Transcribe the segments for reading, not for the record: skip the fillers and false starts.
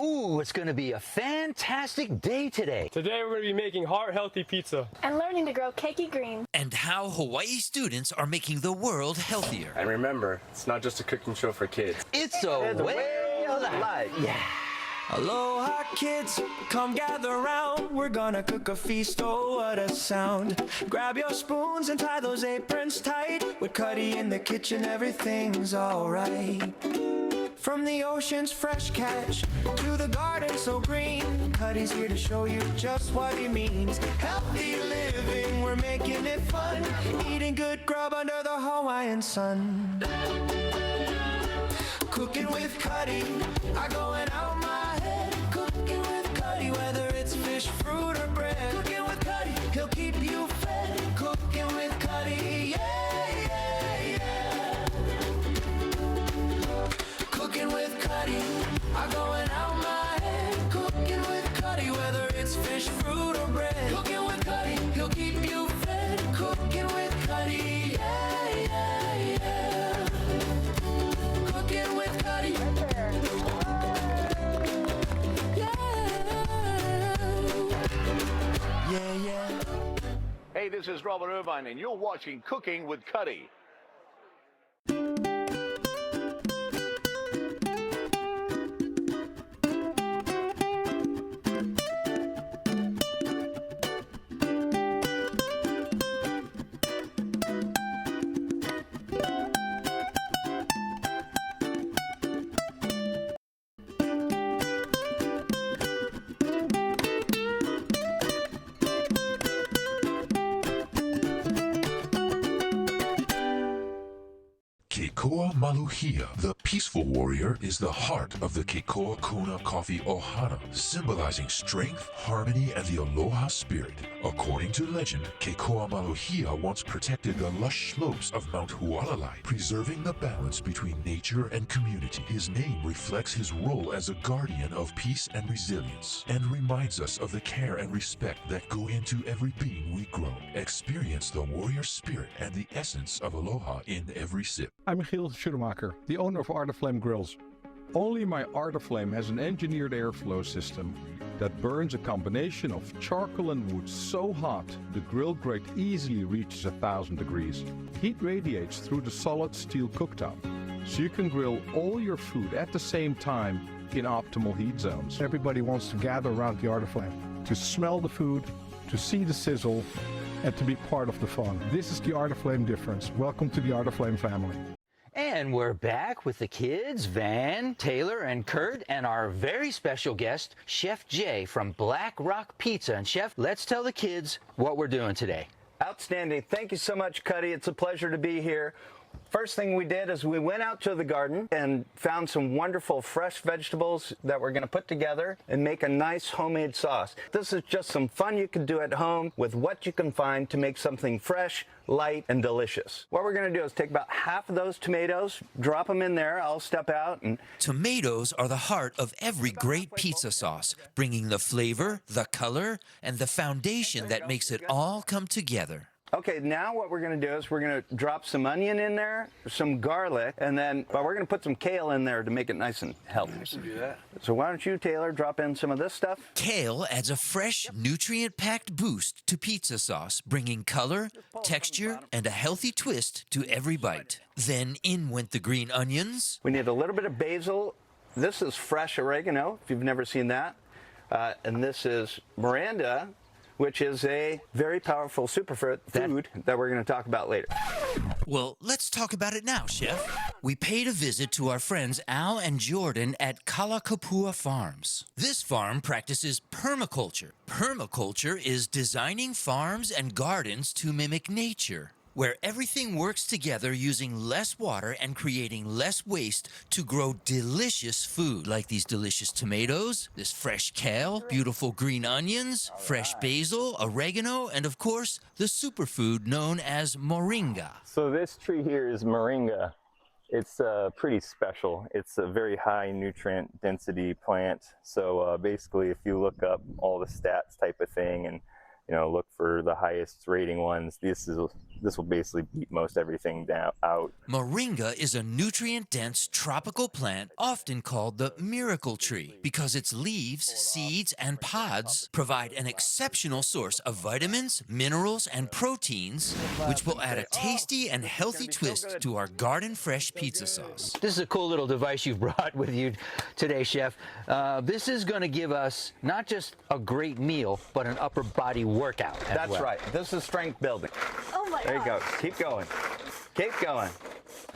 Ooh, it's going to be a fantastic day today. Today we're going to be making heart-healthy pizza. And learning to grow cakey greens. And how Hawaii students are making the world healthier. And remember, it's not just a cooking show for kids. It's a way of life. Yeah. Aloha kids, come gather round. We're gonna cook a feast, oh what a sound. Grab your spoons and tie those aprons tight. With Cutty in the kitchen, everything's alright. From the ocean's fresh catch to the garden so green, Cutty's here to show you just what he means. Healthy living, we're making it fun. Eating good grub under the Hawaiian sun. Cooking with Cutty, I going out my head. Cooking with Cutty, whether it's fish, fruit, or bread. Cooking with Cutty, he'll keep you fed. Cooking with Cutty, yeah, yeah, yeah. Cooking with Cutty, I going out my head. Cooking with Cutty, whether it's fish, fruit, or bread. Cooking with Cutty, he'll keep you fed. Cooking with Cutty, yeah, yeah, yeah. Cooking with Cutty. Yeah, yeah. Hey, this is Robert Irvine, and you're watching Cooking with Cutty. Keikoa Maluhia, the peaceful warrior, is the heart of the Keikoa Kona Coffee Ohana, symbolizing strength, harmony, and the aloha spirit. According to legend, Keikoa Maluhia once protected the lush slopes of Mount Hualalai, preserving the balance between nature and community. His name reflects his role as a guardian of peace and resilience, and reminds us of the care and respect that go into every being we grow. Experience the warrior spirit and the essence of aloha in every sip. I'm Michiel Schumacher, the owner of Art of Flame Grills. Only my Art of Flame has an engineered airflow system that burns a combination of charcoal and wood so hot the grill grate easily reaches 1,000 degrees. Heat radiates through the solid steel cooktop, so you can grill all your food at the same time in optimal heat zones. Everybody wants to gather around the Art of Flame to smell the food, to see the sizzle, and to be part of the fun. This is the Art of Flame difference. Welcome to the Art of Flame family. And we're back with the kids, Van, Taylor, and Kurt, and our very special guest, Chef Jay from Black Rock Pizza. And Chef, let's tell the kids what we're doing today. Outstanding. Thank you so much, Cutty. It's a pleasure to be here. First thing we did is we went out to the garden and found some wonderful fresh vegetables that we're going to put together and make a nice homemade sauce. This is just some fun you can do at home with what you can find to make something fresh, light, and delicious. What we're going to do is take about half of those tomatoes, drop them in there. I'll step out and... Tomatoes are the heart of every great pizza sauce, bringing the flavor, the color, and the foundation that makes it all come together. Okay, now what we're going to do is we're going to drop some onion in there, some garlic, and then we're going to put some kale in there to make it nice and healthy. I can do that. So why don't you, Taylor, drop in some of this stuff? Kale adds a fresh, nutrient-packed boost to pizza sauce, bringing color, texture, and a healthy twist to every bite. Then in went the green onions. We need a little bit of basil. This is fresh oregano, if you've never seen that. And this is Miranda, which is a very powerful superfood that we're going to talk about later. Well, let's talk about it now, Chef. We paid a visit to our friends Al and Jordan at Kalakapua Farms. This farm practices permaculture. Permaculture is designing farms and gardens to mimic nature, where everything works together using less water and creating less waste to grow delicious food, like these delicious tomatoes, this fresh kale, beautiful green onions, fresh basil, oregano, and of course, the superfood known as moringa. So this tree here is moringa. It's pretty special. It's a very high nutrient density plant. So basically, if you look up all the stats type of thing, and you know, look for the highest rating ones. This will basically beat most everything out. Moringa is a nutrient-dense tropical plant often called the miracle tree because its leaves, seeds, and pods provide an exceptional source of vitamins, minerals, and proteins, which will add a tasty and healthy twist to our garden-fresh pizza sauce. This is a cool little device you've brought with you today, Chef. This is going to give us not just a great meal, but an upper body workout as That's well. right. This is strength building. Oh my There you go. God. Keep going. Keep going.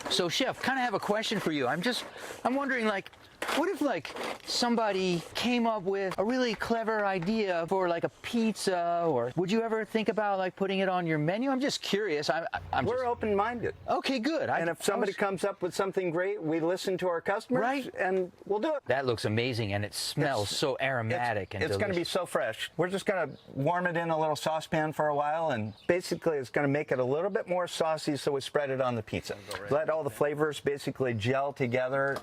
So, Chef, kind of have a question for you. I'm wondering, like, what if, like, somebody came up with a really clever idea for, like, a pizza, or would you ever think about, like, putting it on your menu? I'm just curious. We're open-minded. Okay, good. And if somebody comes up with something great, we listen to our customers, Right. and we'll do it. That looks amazing, and it smells so aromatic and It's going to be so fresh. We're just going to warm it in a little saucepan for a while, and basically it's going to make it a little bit more saucy, so we spread it on the pizza. Let all the flavors basically gel together.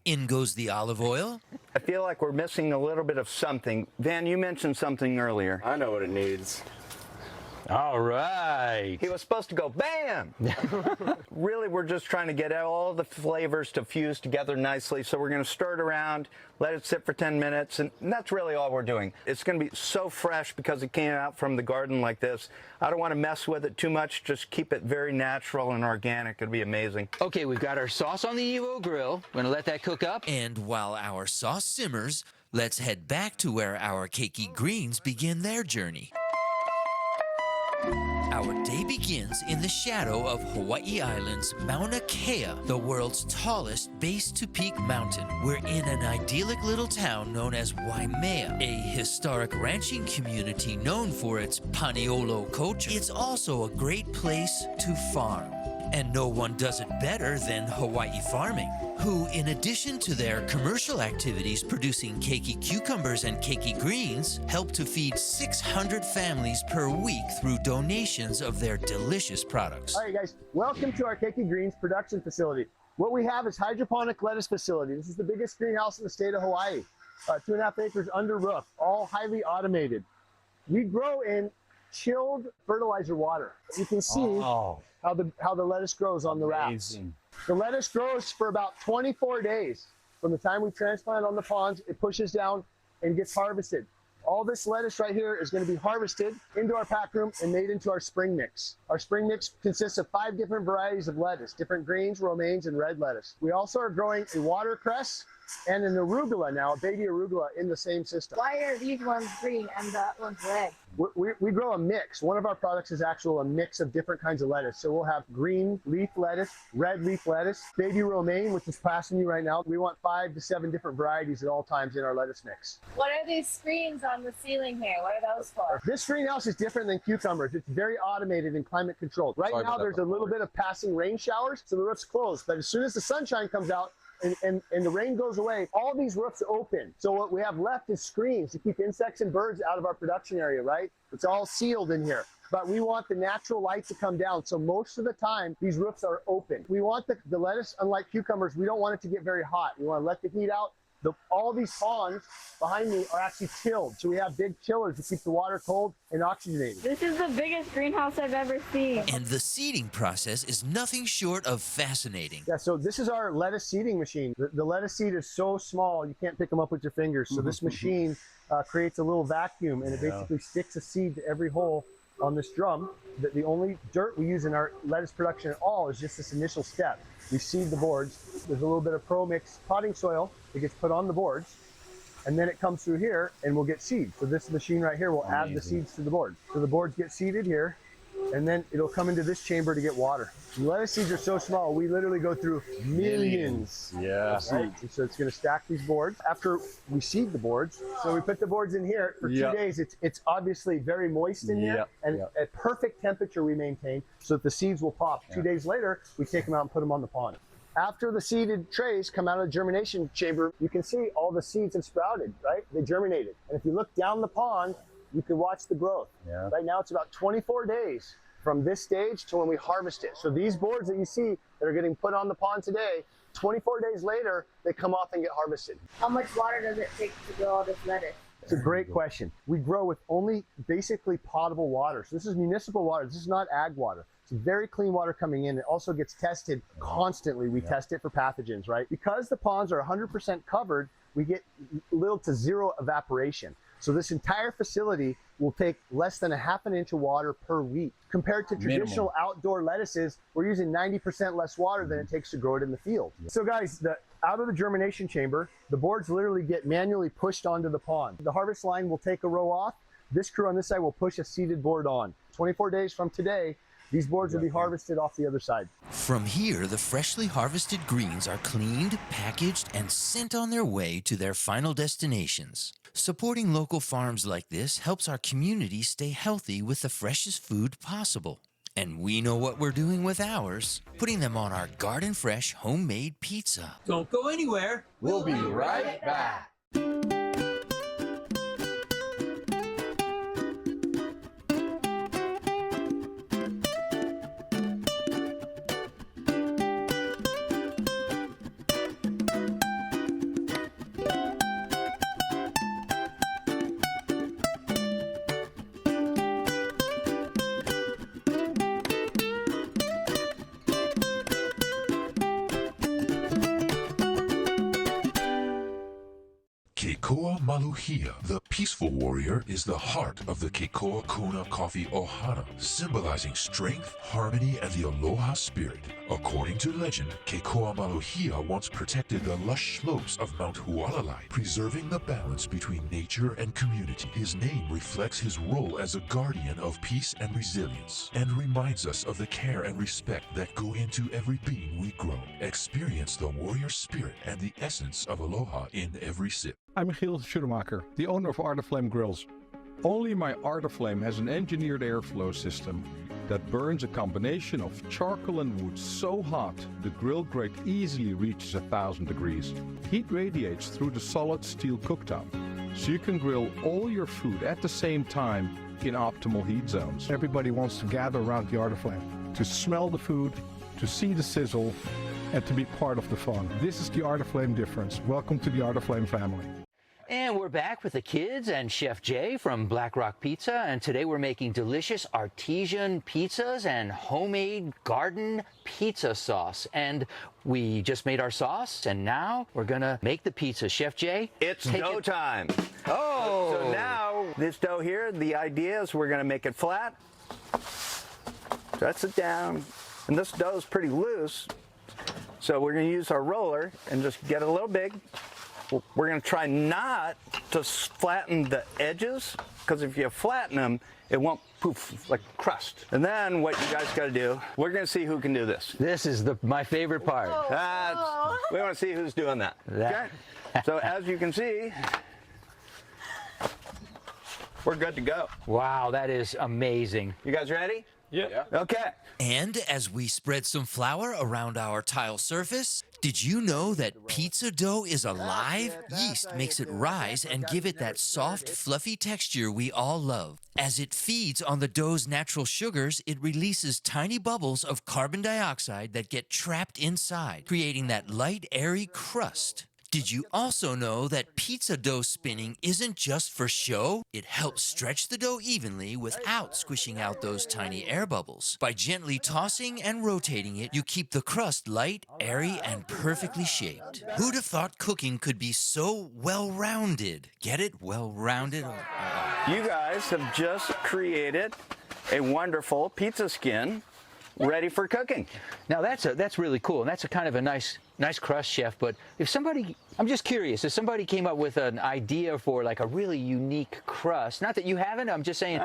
In goes the olive oil. I feel like we're missing a little bit of something. Van, you mentioned something earlier. I know what it needs. All right. He was supposed to go bam. Really, we're just trying to get all the flavors to fuse together nicely. So we're going to stir it around, let it sit for 10 minutes, and that's really all we're doing. It's going to be so fresh because it came out from the garden like this. I don't want to mess with it too much. Just keep it very natural and organic. It'll be amazing. Okay, we've got our sauce on the Evo grill. We're going to let that cook up. And while our sauce simmers, let's head back to where our cakey greens begin their journey. Our day begins in the shadow of Hawaii Island's Mauna Kea, the world's tallest base-to-peak mountain. We're in an idyllic little town known as Waimea, a historic ranching community known for its Paniolo culture. It's also a great place to farm. And no one does it better than Hawaii Farming, who, in addition to their commercial activities producing cakey cucumbers and cakey greens, help to feed 600 families per week through donations of their delicious products. All right, guys, welcome to our cakey greens production facility. What we have is hydroponic lettuce facility. This is the biggest greenhouse in the state of Hawaii. 2.5 acres under roof, all highly automated. We grow in chilled fertilizer water. You can see how the lettuce grows on the rafts. The lettuce grows for about 24 days. From the time we transplant on the ponds, it pushes down and gets harvested. All this lettuce right here is going to be harvested into our pack room and made into our spring mix. Our spring mix consists of 5 different varieties of lettuce, different greens, romaines, and red lettuce. We also are growing a watercress and an arugula now, a baby arugula in the same system. Why are these ones green and that one's red? We grow a mix. One of our products is a mix of different kinds of lettuce. So we'll have green leaf lettuce, red leaf lettuce, baby romaine, which is passing you right now. We want 5 to 7 different varieties at all times in our lettuce mix. What are these screens on the ceiling here? What are those for? This greenhouse is different than cucumbers. It's very automated and climate controlled. Right now there's a little bit of passing rain showers, so the roof's closed. But as soon as the sunshine comes out, and the rain goes away, all these roofs open. So what we have left is screens to keep insects and birds out of our production area, right? It's all sealed in here. But we want the natural light to come down. So most of the time, these roofs are open. We want the lettuce, unlike cucumbers, we don't want it to get very hot. We want to let the heat out. All these ponds behind me are actually chilled. So we have big chillers to keep the water cold and oxygenated. This is the biggest greenhouse I've ever seen. And the seeding process is nothing short of fascinating. Yeah, so this is our lettuce seeding machine. The lettuce seed is so small, you can't pick them up with your fingers. So this machine creates a little vacuum, and it basically sticks a seed to every hole on this drum. The only dirt we use in our lettuce production at all is just this initial step. We seed the boards. There's a little bit of Pro Mix potting soil that gets put on the boards, and then it comes through here and we'll get seed. So this machine right here will add the seeds to the board. So the boards get seeded here, and then it'll come into this chamber to get water. The lettuce seeds are so small, we literally go through millions of seeds. And so it's going to stack these boards. After we seed the boards, so we put the boards in here for 2 days. It's obviously very moist in here, and at perfect temperature we maintain so that the seeds will pop. 2 days later, we take them out and put them on the pond. After the seeded trays come out of the germination chamber, you can see all the seeds have sprouted, right? They germinated. And if you look down the pond, you can watch the growth. Right now it's about 24 days from this stage to when we harvest it. So these boards that you see that are getting put on the pond today, 24 days later, they come off and get harvested. How much water does it take to grow all this lettuce? It's a great question. We grow with only basically potable water. So this is municipal water. This is not ag water. It's very clean water coming in. It also gets tested constantly. We test it for pathogens, right? Because the ponds are 100% covered, we get little to zero evaporation. So this entire facility will take less than a ½ inch of water per week. Compared to traditional outdoor lettuces, we're using 90% less water than it takes to grow it in the field. So guys, out of the germination chamber, the boards literally get manually pushed onto the pond. The harvest line will take a row off. This crew on this side will push a seeded board on. 24 days from today, these boards will be harvested off the other side. From here, the freshly harvested greens are cleaned, packaged, and sent on their way to their final destinations. Supporting local farms like this helps our community stay healthy with the freshest food possible. And we know what we're doing with ours, putting them on our garden fresh homemade pizza. Don't go anywhere. We'll be right back. Keikoa Maluhia, the peaceful warrior, is the heart of the Keikoa Kuna Coffee Ohana, symbolizing strength, harmony, and the aloha spirit. According to legend, Keikoa Maluhia once protected the lush slopes of Mount Hualalai, preserving the balance between nature and community. His name reflects his role as a guardian of peace and resilience, and reminds us of the care and respect that go into every being we grow. Experience the warrior spirit and the essence of aloha in every sip. I'm Michiel Schumacher, the owner of Art of Flame Grills. Only my Art of Flame has an engineered airflow system that burns a combination of charcoal and wood so hot the grill grate easily reaches 1,000 degrees. Heat radiates through the solid steel cooktop, so you can grill all your food at the same time in optimal heat zones. Everybody wants to gather around the Art of Flame to smell the food, to see the sizzle, and to be part of the fun. This is the Art of Flame difference. Welcome to the Art of Flame family. And we're back with the kids and Chef Jay from Black Rock Pizza, and today we're making delicious artesian pizzas and homemade garden pizza sauce. And we just made our sauce, and now we're gonna make the pizza. Chef Jay, it's dough time. Oh! So now, this dough here, the idea is we're gonna make it flat, press it down, and this dough is pretty loose, so we're gonna use our roller and just get it a little big. We're going to try not to flatten the edges, because if you flatten them, it won't poof like crust. And then what you guys got to do, we're going to see who can do this. This is my favorite part. We want to see who's doing that. Okay? So as you can see, we're good to go. Wow, that is amazing. You guys ready? Yeah. Okay. And as we spread some flour around our tile surface, did you know that pizza dough is alive? Yeast makes it rise and give it that soft, fluffy texture we all love. As it feeds on the dough's natural sugars, it releases tiny bubbles of carbon dioxide that get trapped inside, creating that light, airy crust. Did you also know that pizza dough spinning isn't just for show? It helps stretch the dough evenly without squishing out those tiny air bubbles. By gently tossing and rotating it, you keep the crust light, airy, and perfectly shaped. Who'd have thought cooking could be so well-rounded? Get it? Well-rounded? You guys have just created a wonderful pizza skin ready for cooking. Now that's really cool, and that's a kind of a nice crust, Chef. But if somebody, I'm just curious, if somebody came up with an idea for like a really unique crust, not that you haven't, I'm just saying,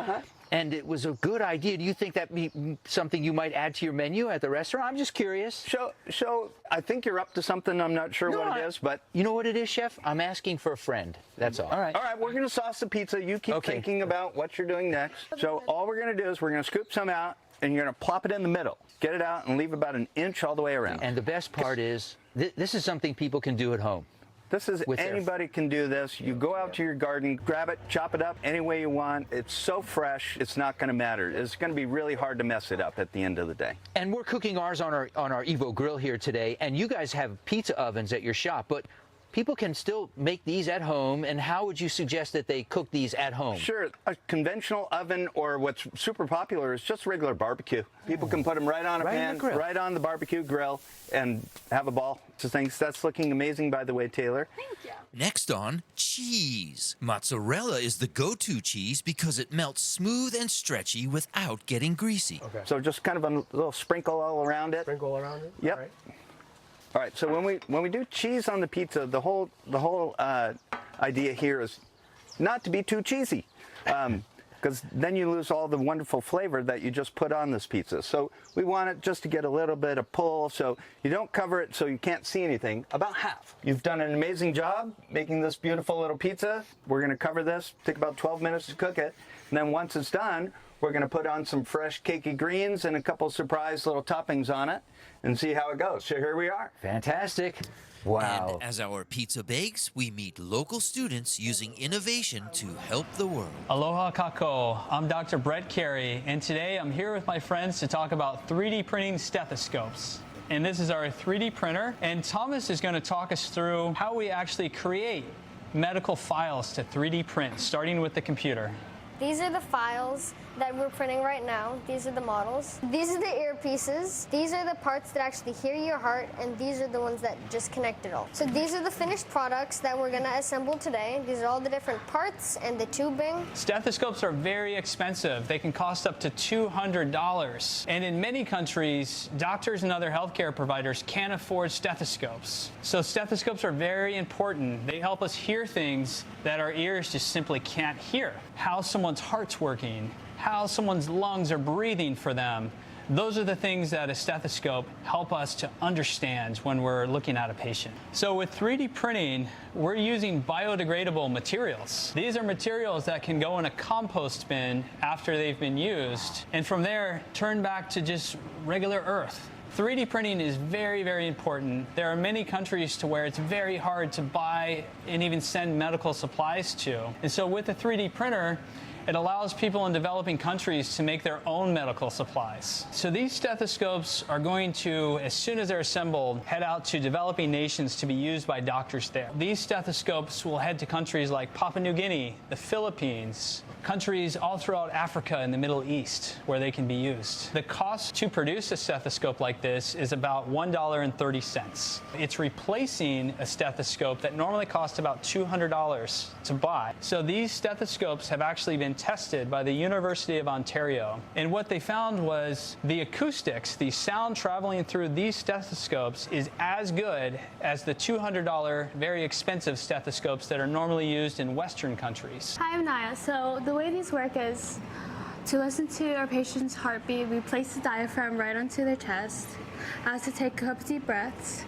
and it was a good idea, do you think that'd be something you might add to your menu at the restaurant? I'm just curious. So I think you're up to something. I'm not sure what it is, but you know what it is, Chef? I'm asking for a friend. That's all. All right. All right, we're gonna sauce the pizza. You keep thinking about what you're doing next. So all we're gonna do is we're gonna scoop some out, and you're going to plop it in the middle. Get it out and leave about an inch all the way around. And the best part is, this is something people can do at home. This is, anybody can do this. You go out to your garden, grab it, chop it up any way you want. It's so fresh, it's not going to matter. It's going to be really hard to mess it up at the end of the day. And we're cooking ours on our Evo grill here today, and you guys have pizza ovens at your shop, but people can still make these at home, and how would you suggest that they cook these at home? Sure, a conventional oven, or what's super popular is just regular barbecue. People can put them right on a pan, right on the barbecue grill, and have a ball. So thanks. That's looking amazing, by the way, Taylor. Thank you. Next on, cheese. Mozzarella is the go-to cheese because it melts smooth and stretchy without getting greasy. Okay. So just kind of a little sprinkle all around it. Sprinkle around it? Yep. All right. All right, so when we do cheese on the pizza, the whole idea here is not to be too cheesy, because then you lose all the wonderful flavor that you just put on this pizza. So we want it just to get a little bit of pull, so you don't cover it so you can't see anything, about half. You've done an amazing job making this beautiful little pizza. We're going to cover this, take about 12 minutes to cook it, and then once it's done, we're going to put on some fresh cakey greens and a couple surprise little toppings on it and see how it goes. So here we are. Fantastic. Wow. And as our pizza bakes, we meet local students using innovation to help the world. Aloha kako. I'm Dr. Brett Carey, and today I'm here with my friends to talk about 3D printing stethoscopes. And this is our 3D printer, and Thomas is going to talk us through how we actually create medical files to 3D print, starting with the computer. These are the files that we're printing right now. These are the models. These are the earpieces. These are the parts that actually hear your heart, and these are the ones that just connect it all. So these are the finished products that we're gonna assemble today. These are all the different parts and the tubing. Stethoscopes are very expensive. They can cost up to $200. And in many countries, doctors and other healthcare providers can't afford stethoscopes. So stethoscopes are very important. They help us hear things that our ears just simply can't hear. How someone's heart's working, how someone's lungs are breathing for them. Those are the things that a stethoscope help us to understand when we're looking at a patient. So with 3D printing, we're using biodegradable materials. These are materials that can go in a compost bin after they've been used, and from there, turn back to just regular earth. 3D printing is very, very important. There are many countries to where it's very hard to buy and even send medical supplies to. And so with a 3D printer, it allows people in developing countries to make their own medical supplies. So these stethoscopes are going to, as soon as they're assembled, head out to developing nations to be used by doctors there. These stethoscopes will head to countries like Papua New Guinea, the Philippines, countries all throughout Africa and the Middle East where they can be used. The cost to produce a stethoscope like this is about $1.30. It's replacing a stethoscope that normally costs about $200 to buy. So these stethoscopes have actually been tested by the University of Ontario. And what they found was the acoustics, the sound traveling through these stethoscopes, is as good as the $200 very expensive stethoscopes that are normally used in Western countries. Hi, I'm Naya. So the way these work is to listen to our patient's heartbeat, we place the diaphragm right onto their chest, as to take a couple deep breaths.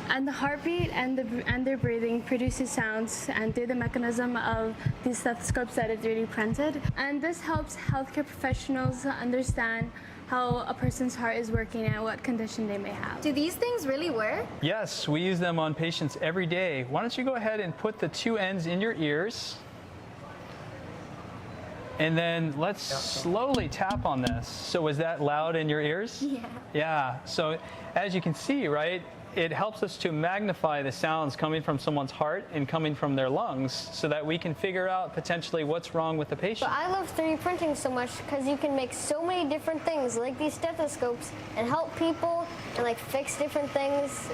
And the heartbeat and their breathing produces sounds, and through the mechanism of these stethoscopes that are 3D printed. And this helps healthcare professionals understand how a person's heart is working and what condition they may have. Do these things really work? Yes, we use them on patients every day. Why don't you go ahead and put the two ends in your ears. And then let's slowly tap on this. So was that loud in your ears? Yeah. Yeah, so as you can see, right, it helps us to magnify the sounds coming from someone's heart and coming from their lungs so that we can figure out potentially what's wrong with the patient. But I love 3D printing so much because you can make so many different things like these stethoscopes and help people and like fix different things.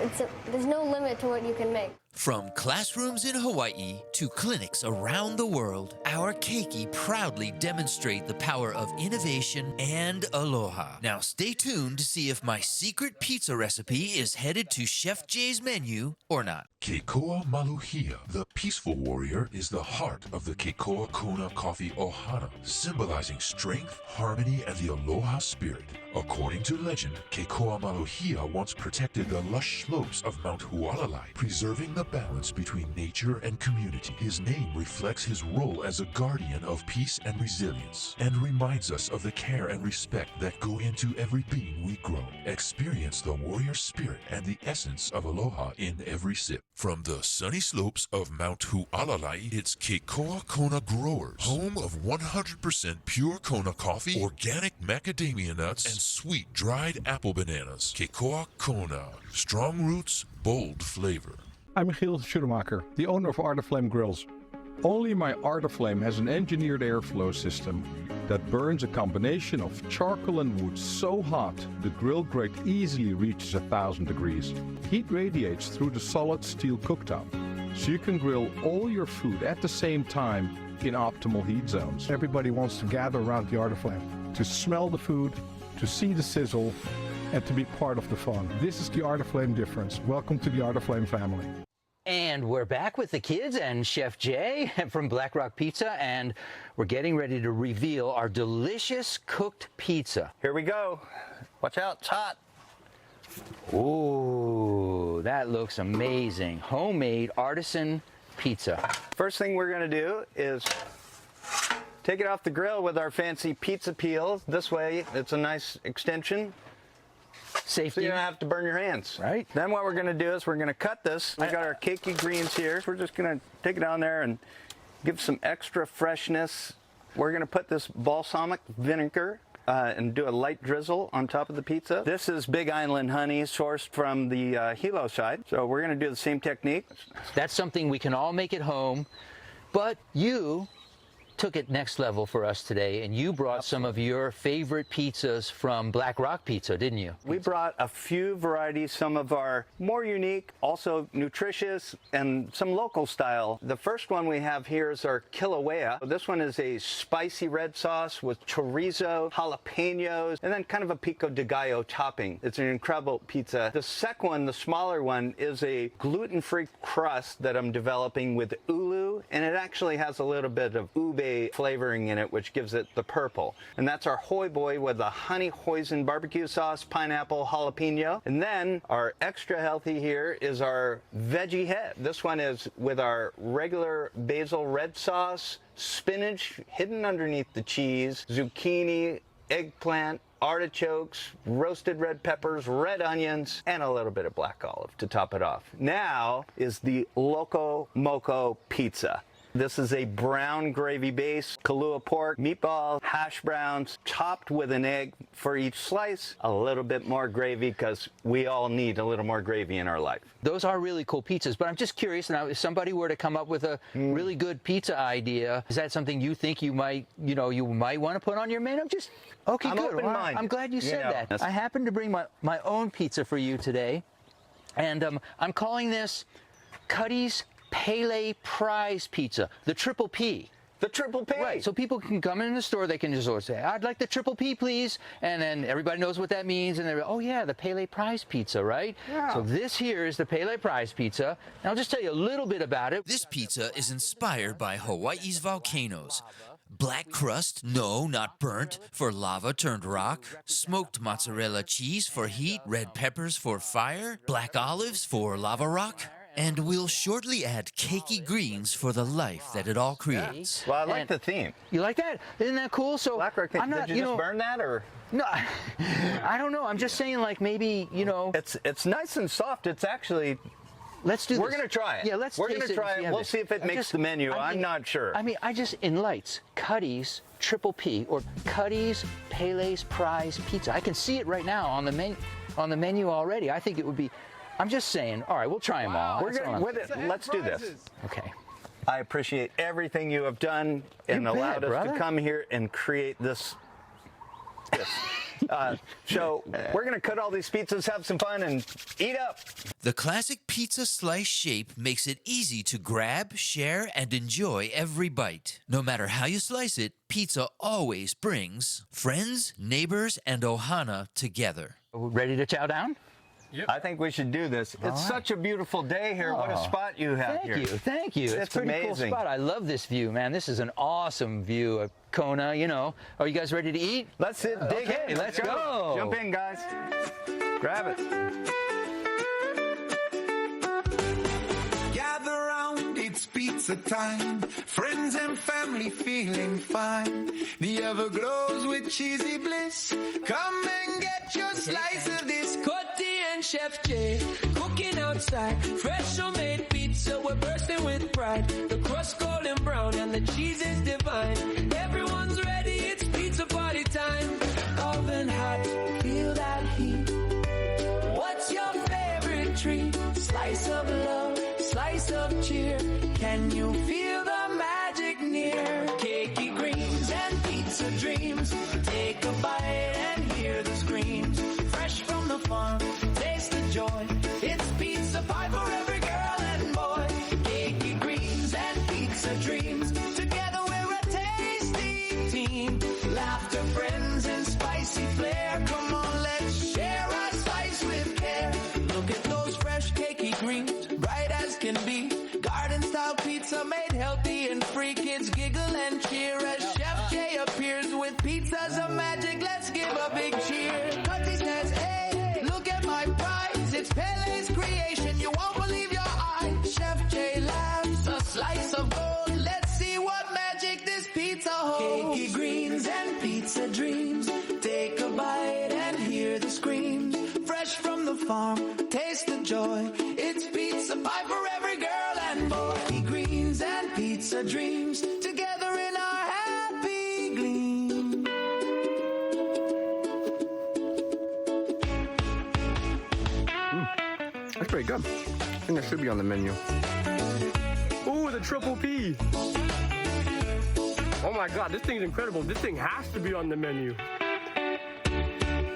There's no limit to what you can make. From classrooms in Hawaii to clinics around the world, our keiki proudly demonstrate the power of innovation and aloha. Now stay tuned to see if my secret pizza recipe is headed to Chef Jay's menu or not. Keikoa Maluhia, the peaceful warrior, is the heart of the Keikoa Kona Coffee Ohana, symbolizing strength, harmony, and the aloha spirit. According to legend, Keikoa Maluhia once protected the lush slopes of Mount Hualalai, preserving the balance between nature and community. His name reflects his role as a guardian of peace and resilience, and reminds us of the care and respect that go into every being we grow. Experience the warrior spirit and the essence of aloha in every sip. From the sunny slopes of Mount Hualalai, it's Keikoa Kona Growers, home of 100% pure Kona coffee, organic macadamia nuts, and sweet dried apple bananas. Keikoa Kona, strong roots, bold flavor. I'm Michiel Schumacher, the owner of Art of Flame Grills. Only my Art of Flame has an engineered airflow system that burns a combination of charcoal and wood so hot the grill grate easily reaches 1,000 degrees. Heat radiates through the solid steel cooktop, so you can grill all your food at the same time in optimal heat zones. Everybody wants to gather around the Art of Flame to smell the food, to see the sizzle, and to be part of the fun. This is the Art of Flame difference. Welcome to the Art of Flame family. And we're back with the kids and Chef Jay from Black Rock Pizza, and we're getting ready to reveal our delicious cooked pizza. Here we go. Watch out, it's hot. Ooh, that looks amazing. Homemade artisan pizza. First thing we're gonna do is take it off the grill with our fancy pizza peel. This way, it's a nice extension. Safety. So you don't have to burn your hands. Right. Then what we're gonna do is we're gonna cut this. We got our cakey greens here. We're just gonna take it down there and give some extra freshness. We're gonna put this balsamic vinegar and do a light drizzle on top of the pizza. This is Big Island honey sourced from the Hilo side. So we're gonna do the same technique. That's something we can all make at home, but you took it next level for us today, and you brought some of your favorite pizzas from Black Rock Pizza, didn't you? We brought a few varieties, some of our more unique, also nutritious, and some local style. The first one we have here is our Kilauea. This one is a spicy red sauce with chorizo, jalapenos, and then kind of a pico de gallo topping. It's an incredible pizza. The second one, the smaller one, is a gluten-free crust that I'm developing with ulu, and it actually has a little bit of ube flavoring in it, which gives it the purple. And that's our hoi boy with a honey hoisin barbecue sauce, pineapple, jalapeno. And then our extra healthy here is our veggie head. This one is with our regular basil red sauce, spinach hidden underneath the cheese, zucchini, eggplant, artichokes, roasted red peppers, red onions, and a little bit of black olive to top it off. Now is the Loco Moco pizza. This is a brown gravy base, Kahlua pork, meatball, hash browns, topped with an egg for each slice. A little bit more gravy because we all need a little more gravy in our life. Those are really cool pizzas, but I'm just curious now, if somebody were to come up with a really good pizza idea, is that something you think you might want to put on your menu? Okay, I'm good. open-minded. I'm glad you said that. I happen to bring my own pizza for you today, and I'm calling this Cutty's Pele Prize Pizza, the Triple P. The Triple P. Right, so people can come in the store, they can just sort of say, I'd like the Triple P, please, and then everybody knows what that means, and they're, oh yeah, the Pele Prize Pizza, right? Yeah. So this here is the Pele Prize Pizza, and I'll just tell you a little bit about it. This pizza is inspired by Hawaii's volcanoes. Black crust, no, not burnt, for lava turned rock. Smoked mozzarella cheese for heat. Red peppers for fire. Black olives for lava rock. And we'll shortly add cakey greens for the life that it all creates. Well, I like the theme. You like that? Isn't that cool? So Black Rock, I'm not, did you just burn that, or? No, I don't know. I'm just saying, like, maybe, It's nice and soft. It's actually... Let's do this. We're going to try it. Yeah, let's We're going to try it. We'll see if it makes the menu. I'm not sure. In lights, Cutty's Triple P, or Cutty's Pele's Prize Pizza. I can see it right now on the menu already. I think it would be... I'm just saying, all right, we'll try them all. We're good with it. Let's do this. Okay. I appreciate everything you have done and allowed us to come here and create this. So we're going to cut all these pizzas, have some fun, and eat up. The classic pizza slice shape makes it easy to grab, share, and enjoy every bite. No matter how you slice it, pizza always brings friends, neighbors, and Ohana together. Ready to chow down? Yep. I think we should do this. It's such a beautiful day here. What a spot you have here. Thank you. It's a pretty amazing. Cool spot. I love this view, man. This is an awesome view of Kona, Are you guys ready to eat? Let's dig in. Let's go. Jump in, guys. Grab it. Gather round, it's pizza time. Friends and family feeling fine. The ever glows with cheesy bliss. Come and get your slice of this. Cutty and Chef Jay cooking outside. Fresh homemade pizza, we're bursting with pride. The crust golden brown and the cheese is divine. Everyone's ready, it's pizza party time. Oven hot, feel that heat. What's your favorite treat? Slice of love, of cheer. Can you feel the magic near? Cakey greens and pizza dreams. Take a bite and hear the screams. Fresh from the farm, taste the joy. It's pizza pie for every girl and boy. Cakey greens and pizza dreams. Together we're a tasty team. Laughter, friends, and spicy flair. Come on, let's share our spice with care. Look at those fresh cakey greens, bright as can be. Garden-style pizza made healthy and free. Kids giggle and cheer as Chef Jay appears with pizzas of magic. Let's give a big cheer. Cutty says, hey, look at my prize. It's Pele's creation. You won't believe your eyes. Chef Jay laughs, a slice of gold. Let's see what magic this pizza holds. Cakey greens and pizza dreams. Take a bite and hear the screams. Fresh from the farm, taste the joy. It's pizza pie for every girl and boy. Cakey greens and pizza dreams. Together in our happy gleam. That's pretty good. I think that should be on the menu. Ooh, the triple P. Oh my God, this thing's incredible. This thing has to be on the menu.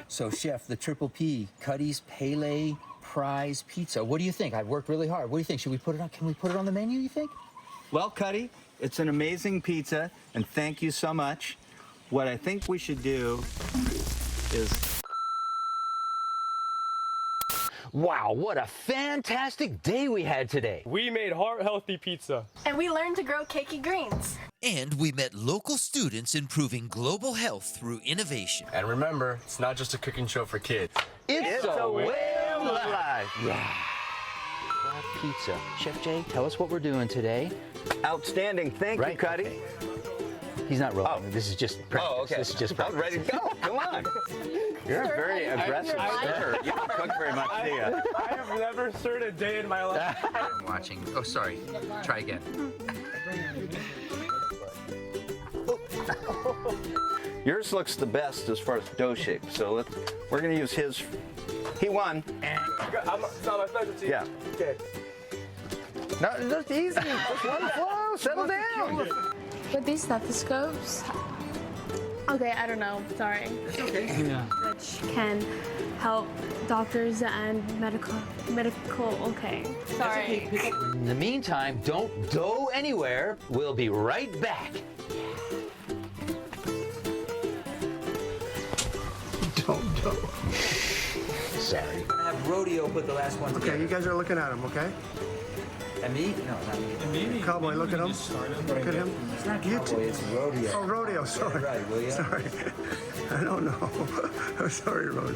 So, Chef, the Triple P, Cutty's Pele Prize Pizza. What do you think? I've worked really hard. What do you think? Should we put it on? Can we put it on the menu, you think? Well, Cutty, it's an amazing pizza, and thank you so much. What I think we should do is... Wow, what a fantastic day we had today. We made heart-healthy pizza. And we learned to grow cakey greens. And we met local students improving global health through innovation. And remember, it's not just a cooking show for kids. It's a way of life. Yeah. Pizza. Chef Jay, tell us what we're doing today. Outstanding. Thank you, Cutty. Okay. He's not rolling. Oh. This is just practice. Oh, okay. This is just practice. I'm ready to go. Come on. You're a very aggressive stirrer. You don't cook very much, do you? I have never stirred a day in my life. I'm watching. Oh, sorry. Try again. Yours looks the best as far as dough shape, so we're going to use his. He won. It's not my specialty. Yeah. Okay. No, just easy. Just one flow. Settle down. With these stethoscopes, okay, I don't know, sorry. It's okay. Yeah. Which can help doctors and medical, okay, sorry. In the meantime, don't go anywhere. We'll be right back. Don't go. Sorry. We're gonna have Rodeo put the last one together. Okay, you guys are looking at him, okay? And me? No, not me. Cowboy, look at him. Look at him. It's not Cowboy, it's Rodeo. Oh, Rodeo, sorry. Right, will you? Sorry. I don't know. I'm sorry, Rodeo.